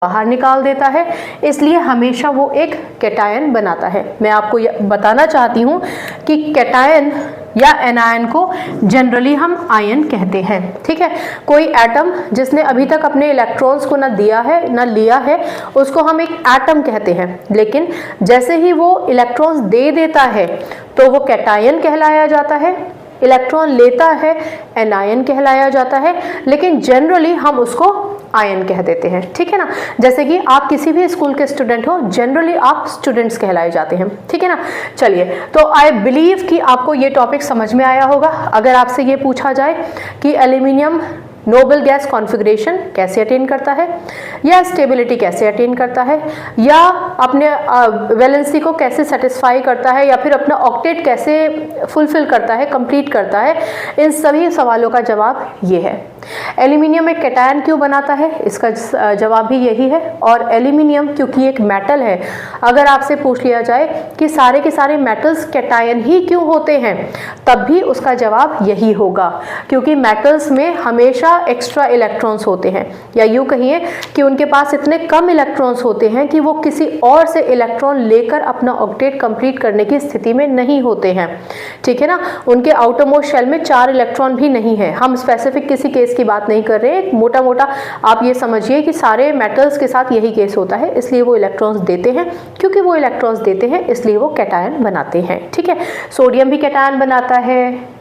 बाहर निकाल देता है, इसलिए हमेशा वो एक कैटायन बनाता है। मैं आपको बताना चाहती हूँ कि कैटायन या एनायन को जनरली हम आयन कहते हैं। ठीक है, कोई एटम जिसने अभी तक अपने इलेक्ट्रॉन्स को ना दिया है ना लिया है, उसको हम एक एटम कहते हैं। लेकिन जैसे ही वो इलेक्ट्रॉन्स दे देता है तो वो कैटायन कहलाया जाता है, इलेक्ट्रॉन लेता है एनायन कहलाया जाता है, लेकिन जनरली हम उसको आयन कह देते हैं। ठीक है ना, जैसे कि आप किसी भी स्कूल के स्टूडेंट हो, जनरली आप स्टूडेंट्स कहलाए जाते हैं। ठीक है ना, चलिए, तो आई बिलीव कि आपको ये टॉपिक समझ में आया होगा। अगर आपसे ये पूछा जाए कि एल्यूमिनियम नोबल गैस कॉन्फ़िगरेशन कैसे अटेन करता है, या स्टेबिलिटी कैसे अटेन करता है, या अपने वैलेंसी को कैसे सेटिस्फाई करता है, या फिर अपना ऑक्टेट कैसे फुलफिल करता है, कंप्लीट करता है, इन सभी सवालों का जवाब ये है। एल्यूमिनियम एक कैटायन क्यों बनाता है, इसका जवाब भी यही है। और एल्यूमिनियम क्योंकि एक मेटल है, अगर आपसे पूछ लिया जाए कि सारे के सारे मेटल्स कैटायन ही क्यों होते हैं, तब भी उसका जवाब यही होगा, क्योंकि मेटल्स में हमेशा एक्स्ट्रा इलेक्ट्रॉन्स होते हैं, या यूँ कहिए कि उनके पास इतने कम इलेक्ट्रॉन्स होते हैं कि वो किसी और से इलेक्ट्रॉन लेकर अपना ऑक्टेट कंप्लीट करने की स्थिति में नहीं होते हैं। ठीक है ना, उनके आउटरमोस्ट शेल में 4 इलेक्ट्रॉन भी नहीं है। हम स्पेसिफिक किसी केस की बात नहीं कर रहे हैं, मोटा मोटा आप ये समझिए कि सारे मेटल्स के साथ यही केस होता है, इसलिए वो इलेक्ट्रॉन्स देते हैं। क्योंकि वो इलेक्ट्रॉन्स देते हैं इसलिए वो कैटायन बनाते हैं। ठीक है, सोडियम भी कैटायन बनाता है,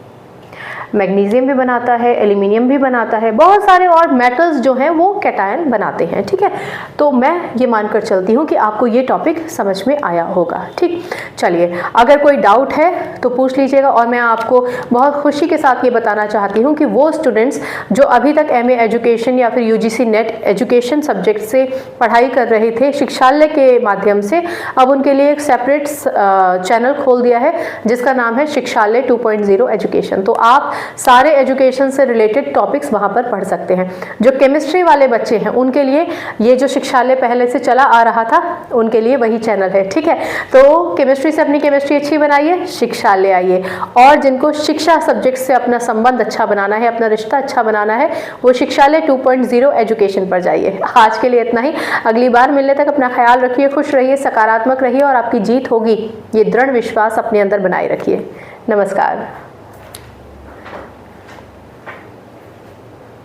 मैग्नीशियम भी बनाता है, एल्यूमिनियम भी बनाता है, बहुत सारे और मेटल्स जो हैं वो कैटायन बनाते हैं। ठीक है, तो मैं ये मानकर चलती हूँ कि आपको ये टॉपिक समझ में आया होगा। ठीक, चलिए, अगर कोई डाउट है तो पूछ लीजिएगा। और मैं आपको बहुत खुशी के साथ ये बताना चाहती हूँ कि वो स्टूडेंट्स जो अभी तक MA एजुकेशन या फिर UGC नेट एजुकेशन सब्जेक्ट से पढ़ाई कर रहे थे शिक्षालय के माध्यम से, अब उनके लिए एक सेपरेट चैनल खोल दिया है जिसका नाम है शिक्षालय 2.0 एजुकेशन। तो आप सारे एजुकेशन से रिलेटेड टॉपिक्स वहां पर पढ़ सकते हैं। जो केमिस्ट्री वाले बच्चे हैं उनके लिए ये जो शिक्षालय पहले से चला आ रहा था, उनके लिए वही चैनल है। ठीक है, तो केमिस्ट्री से अपनी केमिस्ट्री अच्छी बनाइए, शिक्षालय आइए। और जिनको शिक्षा सब्जेक्ट से अपना संबंध अच्छा बनाना है, अपना रिश्ता अच्छा बनाना है, वो शिक्षालय 2.0 एजुकेशन पर जाइए। आज के लिए इतना ही, अगली बार मिलने तक अपना ख्याल रखिए, खुश रहिए, सकारात्मक रहिए और आपकी जीत होगी, ये दृढ़ विश्वास अपने अंदर बनाए रखिए। नमस्कार।